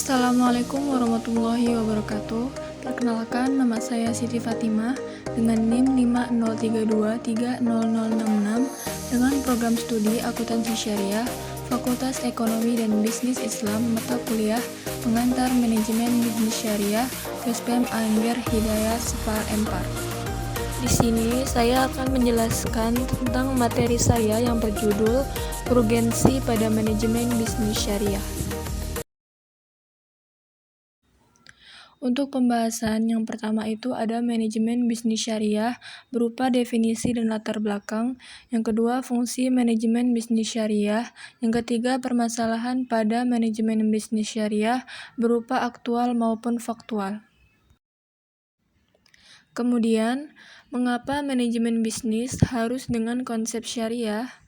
Assalamualaikum warahmatullahi wabarakatuh. Perkenalkan, nama saya Siti Fatimah dengan NIM 503230066 dengan program studi Akuntansi Syariah, Fakultas Ekonomi dan Bisnis Islam, mata kuliah Pengantar Manajemen Bisnis Syariah, USPM Angger Hidayat Separ Empar. Di sini saya akan menjelaskan tentang materi saya yang berjudul Urgensi pada Manajemen Bisnis Syariah. Untuk pembahasan yang pertama itu ada manajemen bisnis syariah berupa definisi dan latar belakang. Yang kedua, fungsi manajemen bisnis syariah. Yang ketiga, permasalahan pada manajemen bisnis syariah berupa aktual maupun faktual. Kemudian, mengapa manajemen bisnis harus dengan konsep syariah?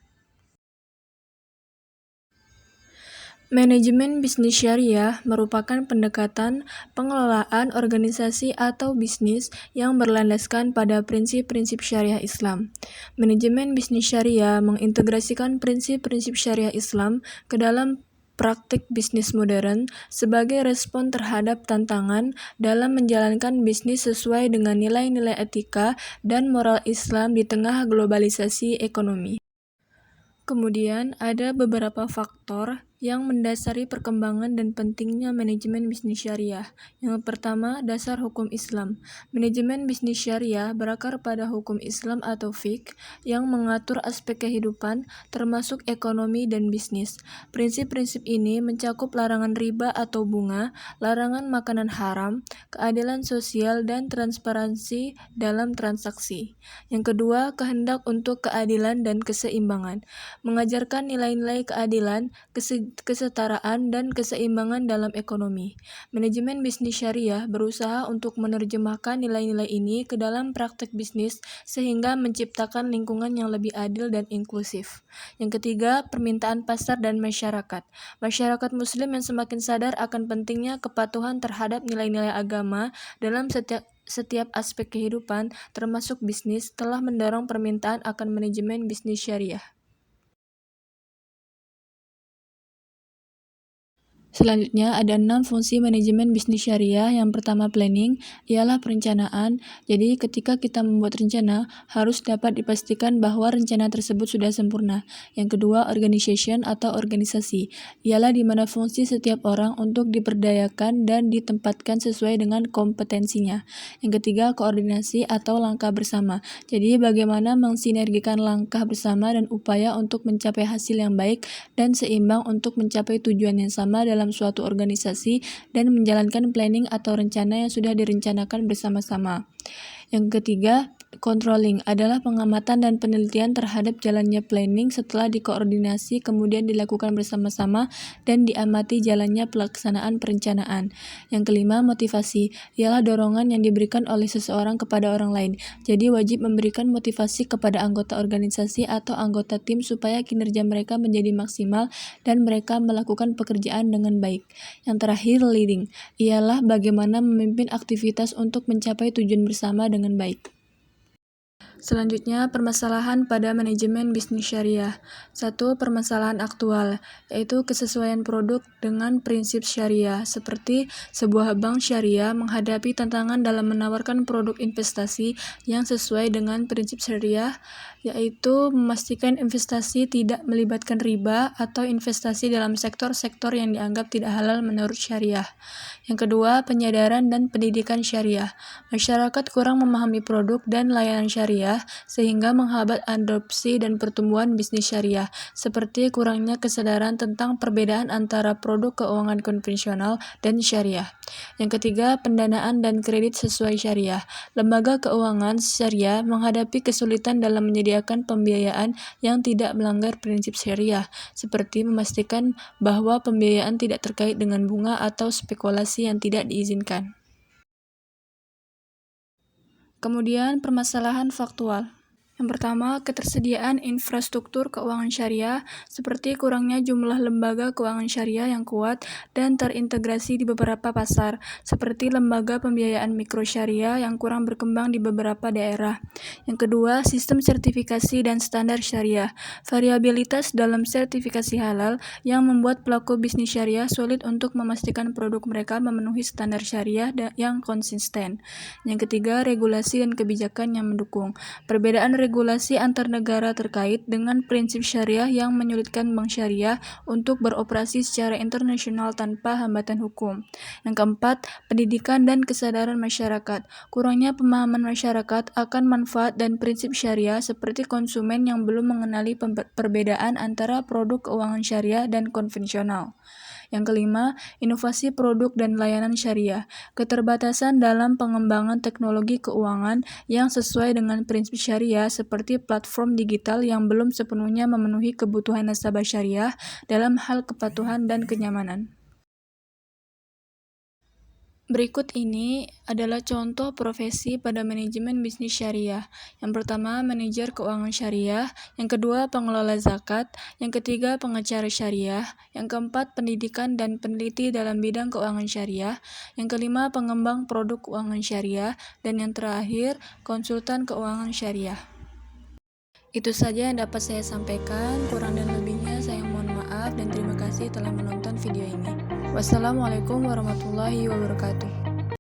Manajemen bisnis syariah merupakan pendekatan pengelolaan organisasi atau bisnis yang berlandaskan pada prinsip-prinsip syariah Islam. Manajemen bisnis syariah mengintegrasikan prinsip-prinsip syariah Islam ke dalam praktik bisnis modern sebagai respon terhadap tantangan dalam menjalankan bisnis sesuai dengan nilai-nilai etika dan moral Islam di tengah globalisasi ekonomi. Kemudian, ada beberapa faktor yang mendasari perkembangan dan pentingnya manajemen bisnis syariah. Yang pertama, dasar hukum Islam. Manajemen bisnis syariah berakar pada hukum Islam atau fiqh yang mengatur aspek kehidupan, termasuk ekonomi dan bisnis. Prinsip-prinsip ini mencakup larangan riba atau bunga, larangan makanan haram, keadilan sosial, dan transparansi dalam transaksi. Yang kedua, kehendak untuk keadilan dan keseimbangan. Mengajarkan nilai-nilai keadilan, kesetaraan, dan keseimbangan dalam ekonomi. Manajemen bisnis syariah berusaha untuk menerjemahkan nilai-nilai ini ke dalam praktek bisnis sehingga menciptakan lingkungan yang lebih adil dan inklusif. Yang ketiga, permintaan pasar dan masyarakat. Masyarakat muslim yang semakin sadar akan pentingnya kepatuhan terhadap nilai-nilai agama dalam setiap aspek kehidupan, termasuk bisnis, telah mendorong permintaan akan manajemen bisnis syariah. Selanjutnya ada 6 fungsi manajemen bisnis syariah. Yang pertama, planning, ialah perencanaan. Jadi ketika kita membuat rencana, harus dapat dipastikan bahwa rencana tersebut sudah sempurna. Yang kedua, organization atau organisasi, ialah di mana fungsi setiap orang untuk diperdayakan dan ditempatkan sesuai dengan kompetensinya. Yang ketiga, koordinasi atau langkah bersama. Jadi bagaimana mensinergikan langkah bersama dan upaya untuk mencapai hasil yang baik dan seimbang untuk mencapai tujuan yang sama dalam suatu organisasi dan menjalankan planning atau rencana yang sudah direncanakan bersama-sama. Yang ketiga, controlling adalah pengamatan dan penelitian terhadap jalannya planning setelah dikoordinasi kemudian dilakukan bersama-sama dan diamati jalannya pelaksanaan perencanaan. Yang kelima, motivasi ialah dorongan yang diberikan oleh seseorang kepada orang lain. Jadi wajib memberikan motivasi kepada anggota organisasi atau anggota tim supaya kinerja mereka menjadi maksimal dan mereka melakukan pekerjaan dengan baik. Yang terakhir, leading ialah bagaimana memimpin aktivitas untuk mencapai tujuan bersama dengan baik. Selanjutnya, permasalahan pada manajemen bisnis syariah. 1. Permasalahan aktual, yaitu kesesuaian produk dengan prinsip syariah, seperti sebuah bank syariah menghadapi tantangan dalam menawarkan produk investasi yang sesuai dengan prinsip syariah, yaitu memastikan investasi tidak melibatkan riba atau investasi dalam sektor-sektor yang dianggap tidak halal menurut syariah. Yang kedua, penyadaran dan pendidikan syariah. Masyarakat kurang memahami produk dan layanan syariah sehingga menghambat adopsi dan pertumbuhan bisnis syariah, seperti kurangnya kesadaran tentang perbedaan antara produk keuangan konvensional dan syariah. Yang ketiga, pendanaan dan kredit sesuai syariah. Lembaga keuangan syariah menghadapi kesulitan dalam menyediakan pembiayaan yang tidak melanggar prinsip syariah, seperti memastikan bahwa pembiayaan tidak terkait dengan bunga atau spekulasi yang tidak diizinkan. Kemudian, permasalahan faktual. Yang pertama, ketersediaan infrastruktur keuangan syariah, seperti kurangnya jumlah lembaga keuangan syariah yang kuat dan terintegrasi di beberapa pasar, seperti lembaga pembiayaan mikro syariah yang kurang berkembang di beberapa daerah. Yang kedua, sistem sertifikasi dan standar syariah, variabilitas dalam sertifikasi halal yang membuat pelaku bisnis syariah sulit untuk memastikan produk mereka memenuhi standar syariah yang konsisten. Yang ketiga, regulasi dan kebijakan yang mendukung. Perbedaan regulasi antar negara terkait dengan prinsip syariah yang menyulitkan bank syariah untuk beroperasi secara internasional tanpa hambatan hukum. Yang keempat, pendidikan dan kesadaran masyarakat. Kurangnya pemahaman masyarakat akan manfaat dan prinsip syariah seperti konsumen yang belum mengenali perbedaan antara produk keuangan syariah dan konvensional. Yang kelima, inovasi produk dan layanan syariah. Keterbatasan dalam pengembangan teknologi keuangan yang sesuai dengan prinsip syariah seperti platform digital yang belum sepenuhnya memenuhi kebutuhan nasabah syariah dalam hal kepatuhan dan kenyamanan. Berikut ini adalah contoh profesi pada manajemen bisnis syariah. Yang pertama, manajer keuangan syariah. Yang kedua, pengelola zakat. Yang ketiga, pengacara syariah. Yang keempat, pendidikan dan peneliti dalam bidang keuangan syariah. Yang kelima, pengembang produk keuangan syariah. Dan yang terakhir, konsultan keuangan syariah. Itu saja yang dapat saya sampaikan. Kurang dan lebihnya saya mohon maaf dan terima kasih telah menonton video ini. Wassalamualaikum warahmatullahi wabarakatuh.